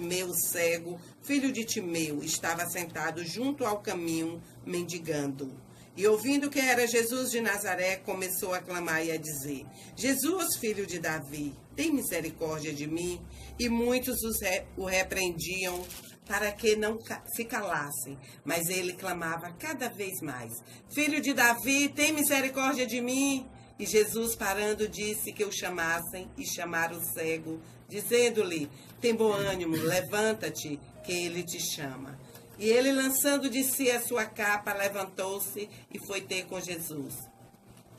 Meu cego, filho de Timeu, estava sentado junto ao caminho, mendigando. E ouvindo que era Jesus de Nazaré, começou a clamar e a dizer: Jesus, filho de Davi, tem misericórdia de mim. E muitos o repreendiam para que não se calassem. Mas ele clamava cada vez mais: Filho de Davi, tem misericórdia de mim. E Jesus, parando, disse que o chamassem, e chamaram o cego, dizendo-lhe: tem bom ânimo, levanta-te, que ele te chama. E ele, lançando de si a sua capa, levantou-se e foi ter com Jesus.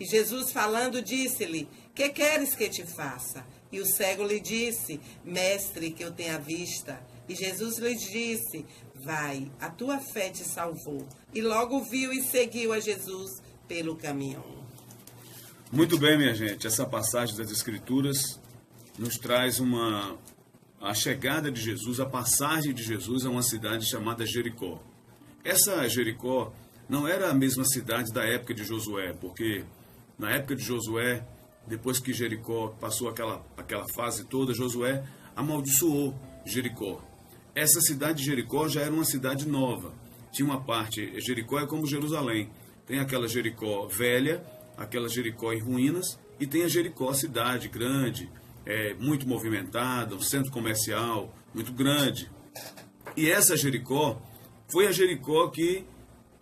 E Jesus, falando, disse-lhe: que queres que te faça? E o cego lhe disse: Mestre, que eu tenha vista. E Jesus lhe disse: vai, a tua fé te salvou. E logo viu e seguiu a Jesus pelo caminho. Muito bem, minha gente, essa passagem das Escrituras nos traz a chegada de Jesus, a passagem de Jesus a uma cidade chamada Jericó. Essa Jericó não era a mesma cidade da época de Josué, porque na época de Josué, depois que Jericó passou aquela fase toda, Josué amaldiçoou Jericó. Essa cidade de Jericó já era uma cidade nova. Tinha uma parte, Jericó é como Jerusalém, tem aquela Jericó velha, aquela Jericó em ruínas, e tem a Jericó cidade grande, muito movimentada, um centro comercial muito grande. E essa Jericó foi a Jericó que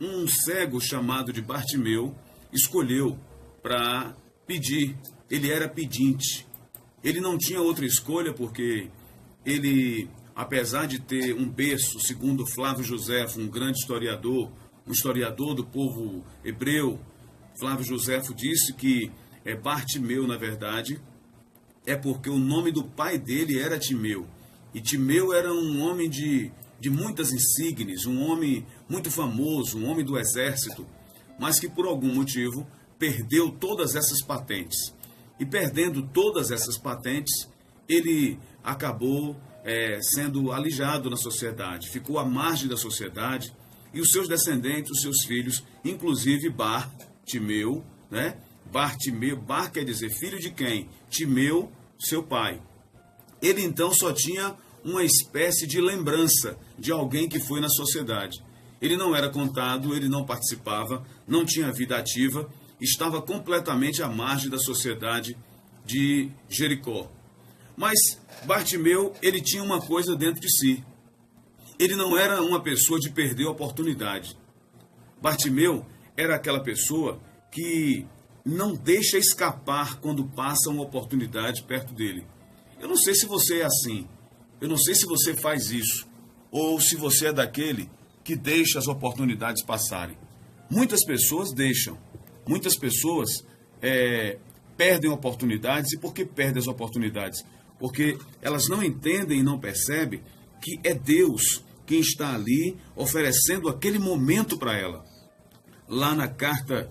um cego chamado de Bartimeu escolheu para pedir. Ele era pedinte. Ele não tinha outra escolha porque ele, apesar de ter um berço, segundo Flávio Joséfo, um grande historiador, um historiador do povo hebreu, Flávio Joséfo disse que Bartimeu, na verdade, é porque o nome do pai dele era Timeu. E Timeu era um homem de muitas insígnias, um homem muito famoso, um homem do exército, mas que por algum motivo perdeu todas essas patentes. E perdendo todas essas patentes, ele acabou sendo alijado na sociedade, ficou à margem da sociedade, e os seus descendentes, os seus filhos, inclusive Bartimeu, né? Bartimeu, Bar quer dizer filho de quem? Timeu, seu pai. Ele então só tinha uma espécie de lembrança de alguém que foi na sociedade. Ele não era contado, ele não participava, não tinha vida ativa, estava completamente à margem da sociedade de Jericó. Mas Bartimeu, ele tinha uma coisa dentro de si. Ele não era uma pessoa de perder a oportunidade. Bartimeu era aquela pessoa que não deixa escapar quando passa uma oportunidade perto dele. Eu não sei se você é assim, eu não sei se você faz isso, ou se você é daquele que deixa as oportunidades passarem. Muitas pessoas deixam, muitas pessoas perdem oportunidades. E por que perdem as oportunidades? Porque elas não entendem e não percebem que é Deus quem está ali oferecendo aquele momento para ela. Lá na carta,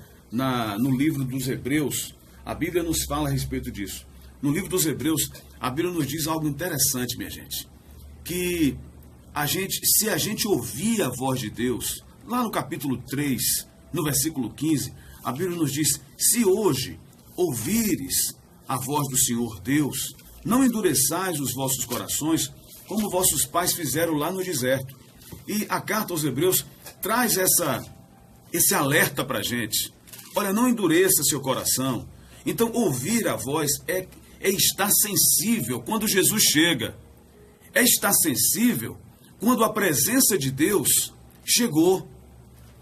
no livro dos Hebreus, a Bíblia nos fala a respeito disso. No livro dos Hebreus, a Bíblia nos diz algo interessante, minha gente. Que se a gente ouvir a voz de Deus, lá no capítulo 3, no versículo 15, a Bíblia nos diz: se hoje ouvires a voz do Senhor Deus, não endureçais os vossos corações, como vossos pais fizeram lá no deserto. E a carta aos Hebreus traz esse alerta para a gente. Olha, não endureça seu coração. Então, ouvir a voz é estar sensível quando Jesus chega. É estar sensível quando a presença de Deus chegou.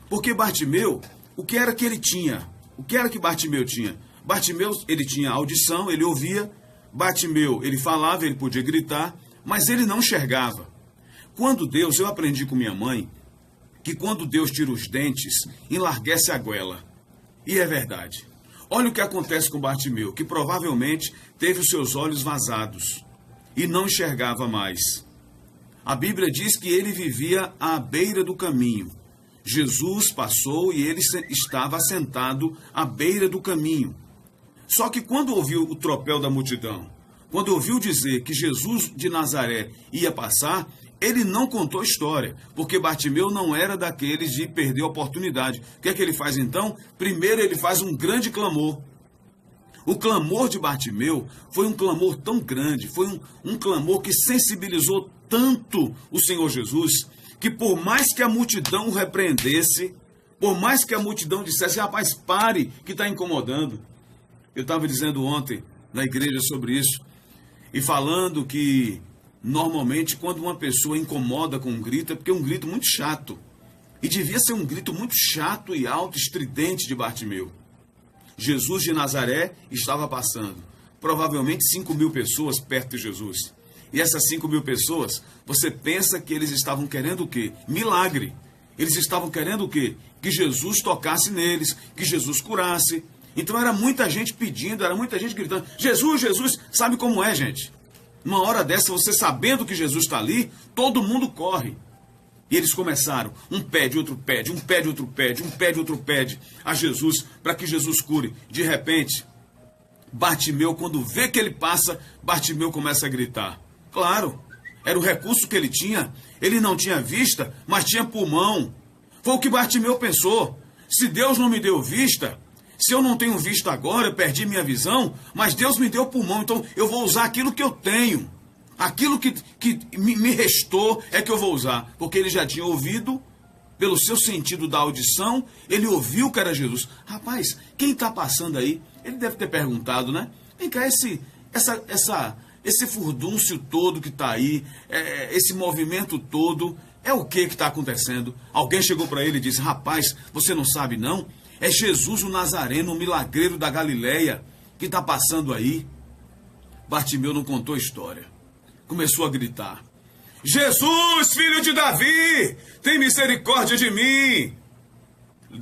Porque Bartimeu, o que era que ele tinha? O que era que Bartimeu tinha? Bartimeu, ele tinha audição, ele ouvia. Bartimeu, ele falava, ele podia gritar, mas ele não enxergava. Eu aprendi com minha mãe, que quando Deus tira os dentes, enlarguece a goela. E é verdade. Olha o que acontece com Bartimeu, que provavelmente teve os seus olhos vazados e não enxergava mais. A Bíblia diz que ele vivia à beira do caminho. Jesus passou e ele estava assentado à beira do caminho. Só que quando ouviu o tropel da multidão, quando ouviu dizer que Jesus de Nazaré ia passar, ele não contou história, porque Bartimeu não era daqueles de perder a oportunidade. O que é que ele faz então? Primeiro ele faz um grande clamor. O clamor de Bartimeu foi um clamor tão grande, foi um clamor que sensibilizou tanto o Senhor Jesus, que por mais que a multidão o repreendesse, por mais que a multidão dissesse, rapaz, pare, que está incomodando. Eu estava dizendo ontem na igreja sobre isso, e falando que normalmente quando uma pessoa incomoda com um grito, é porque é um grito muito chato. E devia ser um grito muito chato e alto, estridente de Bartimeu. Jesus de Nazaré estava passando. Provavelmente 5.000 pessoas perto de Jesus. E essas 5.000 pessoas, você pensa que eles estavam querendo o quê? Milagre. Eles estavam querendo o quê? Que Jesus tocasse neles, que Jesus curasse. Então era muita gente pedindo, era muita gente gritando, Jesus, Jesus, sabe como é, gente? Numa hora dessa, você sabendo que Jesus está ali, todo mundo corre. E eles começaram, um pede, outro pede, um pede, outro pede, um pede, outro pede a Jesus, para que Jesus cure. De repente, Bartimeu, quando vê que ele passa, Bartimeu começa a gritar. Claro, era o recurso que ele tinha. Ele não tinha vista, mas tinha pulmão. Foi o que Bartimeu pensou. Se Deus não me deu vista, se eu não tenho vista agora, eu perdi minha visão, mas Deus me deu pulmão, então eu vou usar aquilo que eu tenho. Aquilo que me restou é que eu vou usar. Porque ele já tinha ouvido, pelo seu sentido da audição, ele ouviu que era Jesus. Rapaz, quem está passando aí? Ele deve ter perguntado, né? Vem cá, esse furdúncio todo que está aí, esse movimento todo, é o que está acontecendo? Alguém chegou para ele e disse, rapaz, você não sabe não? É Jesus o Nazareno, o milagreiro da Galileia, que está passando aí. Bartimeu não contou a história. Começou a gritar, Jesus, filho de Davi, tem misericórdia de mim.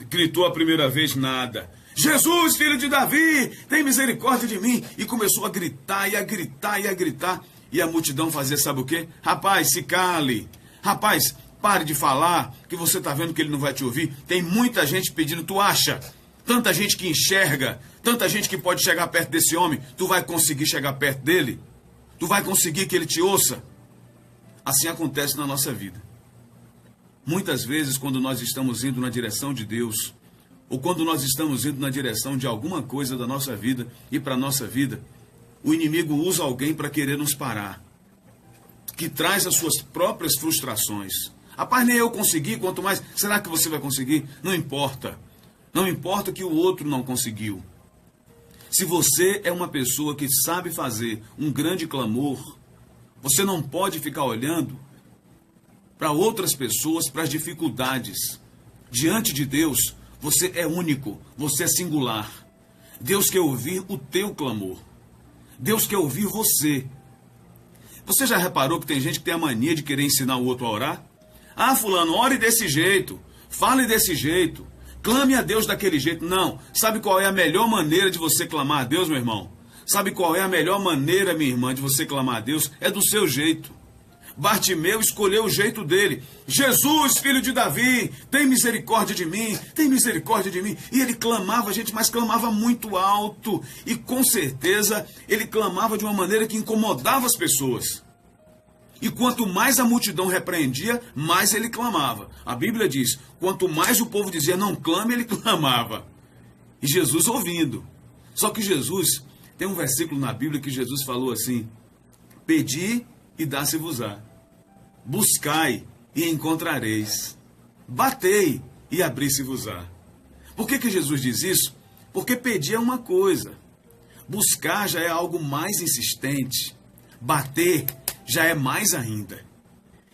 Gritou a primeira vez, nada. Jesus, filho de Davi, tem misericórdia de mim. E começou a gritar, e a gritar, e a gritar. E a multidão fazia, sabe o quê? Rapaz, se cale. Rapaz, pare de falar, que você está vendo que ele não vai te ouvir. Tem muita gente pedindo, tu acha? Tanta gente que enxerga, tanta gente que pode chegar perto desse homem. Tu vai conseguir chegar perto dele? Tu vai conseguir que ele te ouça? Assim acontece na nossa vida. Muitas vezes, quando nós estamos indo na direção de Deus, ou quando nós estamos indo na direção de alguma coisa da nossa vida e para a nossa vida, o inimigo usa alguém para querer nos parar, que traz as suas próprias frustrações. Rapaz, nem eu consegui, quanto mais, será que você vai conseguir? Não importa. Não importa que o outro não conseguiu. Se você é uma pessoa que sabe fazer um grande clamor, você não pode ficar olhando para outras pessoas, para as dificuldades. Diante de Deus, você é único, você é singular. Deus quer ouvir o teu clamor. Deus quer ouvir você. Você já reparou que tem gente que tem a mania de querer ensinar o outro a orar? Ah, fulano, ore desse jeito, fale desse jeito. Clame a Deus daquele jeito. Não. Sabe qual é a melhor maneira de você clamar a Deus, meu irmão? Sabe qual é a melhor maneira, minha irmã, de você clamar a Deus? É do seu jeito. Bartimeu escolheu o jeito dele. Jesus, filho de Davi, tem misericórdia de mim, tem misericórdia de mim. E ele clamava, gente, mas clamava muito alto. E com certeza ele clamava de uma maneira que incomodava as pessoas. E quanto mais a multidão repreendia, mais ele clamava. A Bíblia diz, quanto mais o povo dizia, não clame, ele clamava. E Jesus ouvindo. Só que Jesus, tem um versículo na Bíblia que Jesus falou assim, pedi e dá-se-vos-á. Buscai e encontrareis. Batei e abri-se-vos-á. Por que Jesus diz isso? Porque pedir é uma coisa. Buscar já é algo mais insistente. Bater já é mais ainda.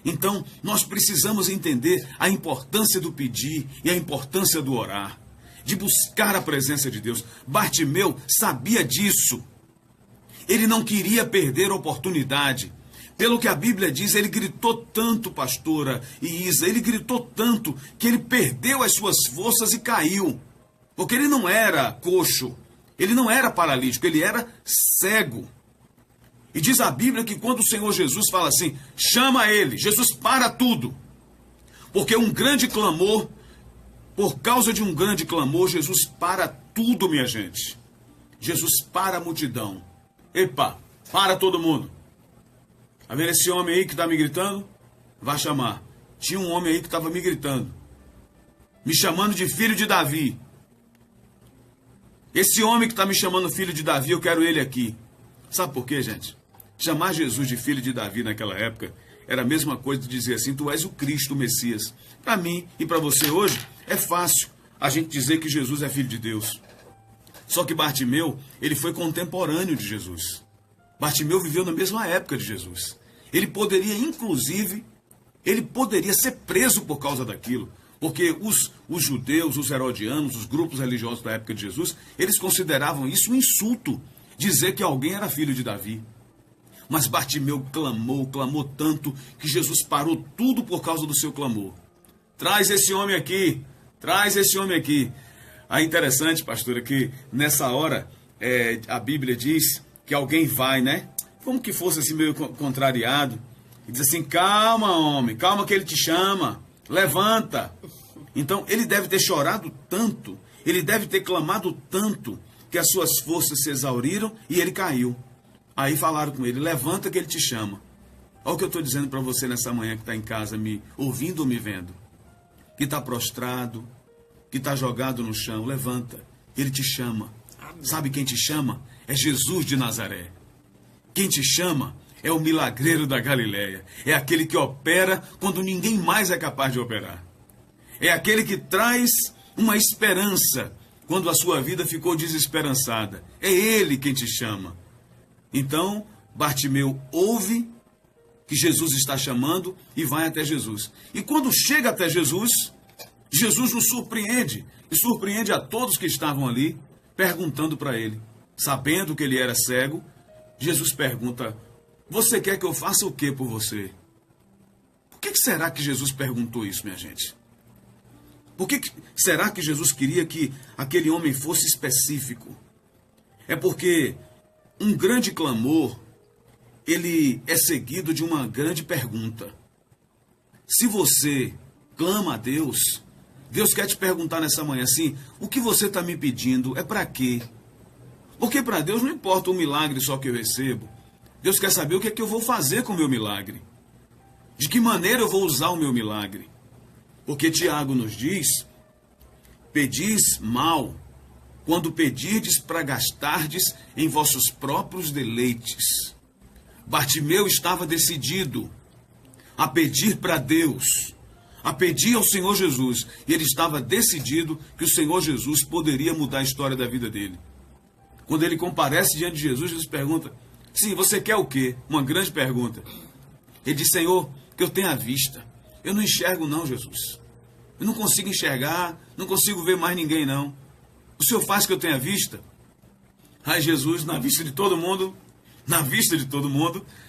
Então, nós precisamos entender a importância do pedir e a importância do orar, de buscar a presença de Deus. Bartimeu sabia disso. Ele não queria perder a oportunidade. Pelo que a Bíblia diz, ele gritou tanto, pastora e Isa, ele gritou tanto que ele perdeu as suas forças e caiu. Porque ele não era coxo, ele não era paralítico, ele era cego. E diz a Bíblia que quando o Senhor Jesus fala assim, chama ele, Jesus para tudo. Porque um grande clamor, por causa de um grande clamor, Jesus para tudo, minha gente. Jesus para a multidão. Epa, para todo mundo. Tá vendo esse homem aí que está me gritando? Vai chamar. Tinha um homem aí que estava me gritando. Me chamando de filho de Davi. Esse homem que está me chamando filho de Davi, eu quero ele aqui. Sabe por quê, gente? Chamar Jesus de filho de Davi naquela época era a mesma coisa de dizer assim, tu és o Cristo, o Messias. Para mim e para você hoje, é fácil a gente dizer que Jesus é filho de Deus. Só que Bartimeu, ele foi contemporâneo de Jesus. Bartimeu viveu na mesma época de Jesus. Ele poderia, inclusive, ser preso por causa daquilo. Porque os judeus, os herodianos, os grupos religiosos da época de Jesus, eles consideravam isso um insulto, dizer que alguém era filho de Davi. Mas Bartimeu clamou tanto, que Jesus parou tudo por causa do seu clamor. Traz esse homem aqui, traz esse homem aqui. É interessante, pastora, que nessa hora a Bíblia diz que alguém vai, né? Como que fosse assim meio contrariado. E diz assim, calma homem, calma que ele te chama, levanta. Então ele deve ter chorado tanto, ele deve ter clamado tanto, que as suas forças se exauriram e ele caiu. Aí falaram com ele, levanta que ele te chama. Olha o que eu estou dizendo para você nessa manhã que está em casa me ouvindo ou me vendo. Que está prostrado, que está jogado no chão, levanta, ele te chama. Amém. Sabe quem te chama? É Jesus de Nazaré. Quem te chama é o milagreiro da Galileia. É aquele que opera quando ninguém mais é capaz de operar. É aquele que traz uma esperança quando a sua vida ficou desesperançada. É ele quem te chama. Então, Bartimeu ouve que Jesus está chamando e vai até Jesus. E quando chega até Jesus, Jesus nos surpreende. E surpreende a todos que estavam ali, perguntando para ele. Sabendo que ele era cego, Jesus pergunta, você quer que eu faça o que por você? Por que será que Jesus perguntou isso, minha gente? Por que será que Jesus queria que aquele homem fosse específico? É porque um grande clamor, ele é seguido de uma grande pergunta. Se você clama a Deus, Deus quer te perguntar nessa manhã assim, o que você está me pedindo é para quê? Porque para Deus não importa o milagre só que eu recebo. Deus quer saber o que é que eu vou fazer com o meu milagre. De que maneira eu vou usar o meu milagre. Porque Tiago nos diz, pedis mal, quando pedirdes para gastardes em vossos próprios deleites. Bartimeu estava decidido a pedir para Deus, a pedir ao Senhor Jesus. E ele estava decidido que o Senhor Jesus poderia mudar a história da vida dele. Quando ele comparece diante de Jesus, Jesus pergunta, sim, você quer o quê? Uma grande pergunta. Ele diz, Senhor, que eu tenha vista. Eu não enxergo não, Jesus. Eu não consigo enxergar, não consigo ver mais ninguém não. O Senhor faz que eu tenha vista? Aí Jesus, na vista de todo mundo,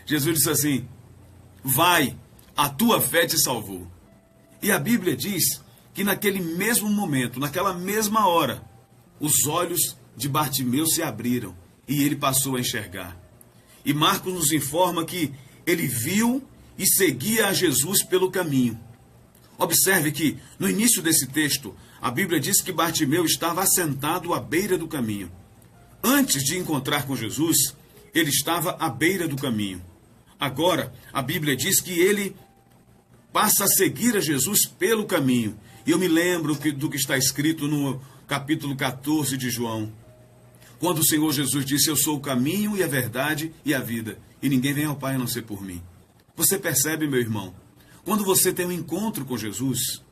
Jesus disse assim, vai, a tua fé te salvou. E a Bíblia diz que naquele mesmo momento, naquela mesma hora, os olhos de Bartimeu se abriram e ele passou a enxergar. E Marcos nos informa que ele viu e seguia a Jesus pelo caminho. Observe que, no início desse texto, a Bíblia diz que Bartimeu estava assentado à beira do caminho. Antes de encontrar com Jesus, ele estava à beira do caminho. Agora, a Bíblia diz que ele passa a seguir a Jesus pelo caminho. E eu me lembro do que está escrito no capítulo 14 de João. Quando o Senhor Jesus disse, eu sou o caminho e a verdade e a vida, e ninguém vem ao Pai a não ser por mim. Você percebe, meu irmão? Quando você tem um encontro com Jesus,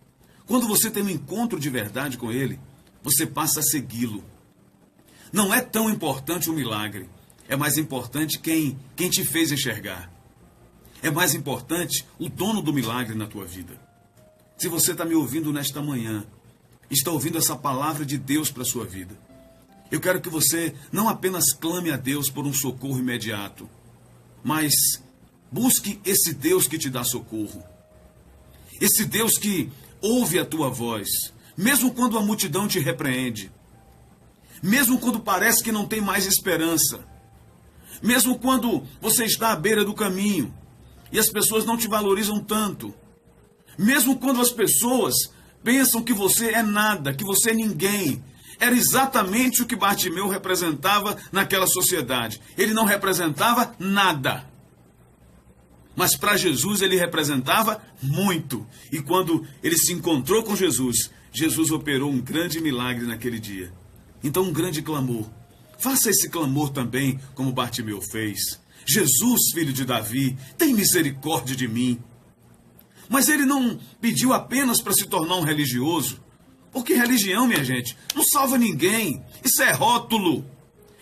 quando você tem um encontro de verdade com Ele, você passa a segui-lo. Não é tão importante o milagre, é mais importante quem te fez enxergar. É mais importante o dono do milagre na tua vida. Se você está me ouvindo nesta manhã, está ouvindo essa palavra de Deus para a sua vida, eu quero que você não apenas clame a Deus por um socorro imediato, mas busque esse Deus que te dá socorro. Esse Deus que ouve a tua voz, mesmo quando a multidão te repreende, mesmo quando parece que não tem mais esperança, mesmo quando você está à beira do caminho e as pessoas não te valorizam tanto, mesmo quando as pessoas pensam que você é nada, que você é ninguém. Era exatamente o que Bartimeu representava naquela sociedade. Ele não representava nada. Mas para Jesus ele representava muito. E quando ele se encontrou com Jesus, Jesus operou um grande milagre naquele dia. Então um grande clamor. Faça esse clamor também como Bartimeu fez. Jesus, filho de Davi, tem misericórdia de mim. Mas ele não pediu apenas para se tornar um religioso. Porque religião, minha gente, não salva ninguém. Isso é rótulo.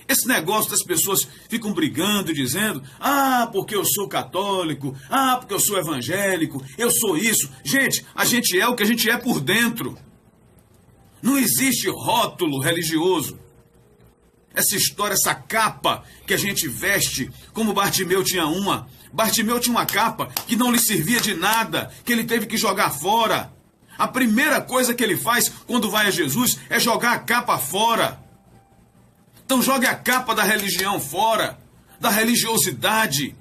Esse negócio das pessoas ficam brigando e dizendo: ah, porque eu sou católico, ah, porque eu sou evangélico, eu sou isso. Gente, a gente é o que a gente é por dentro. Não existe rótulo religioso. Essa história, essa capa que a gente veste, como Bartimeu tinha uma. Bartimeu tinha uma capa que não lhe servia de nada, que ele teve que jogar fora. A primeira coisa que ele faz quando vai a Jesus é jogar a capa fora. Então jogue a capa da religião fora, da religiosidade.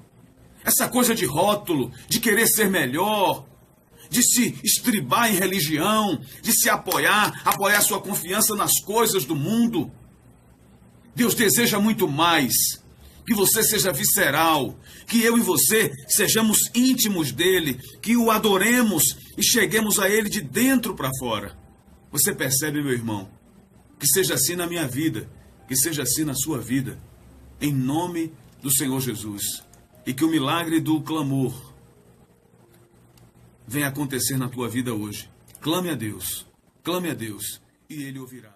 Essa coisa de rótulo, de querer ser melhor, de se estribar em religião, de se apoiar sua confiança nas coisas do mundo. Deus deseja muito mais, que você seja visceral, que eu e você sejamos íntimos dele, que o adoremos e cheguemos a ele de dentro para fora. Você percebe, meu irmão? Que seja assim na minha vida, que seja assim na sua vida, em nome do Senhor Jesus. E que o milagre do clamor venha acontecer na tua vida hoje. Clame a Deus, e ele ouvirá.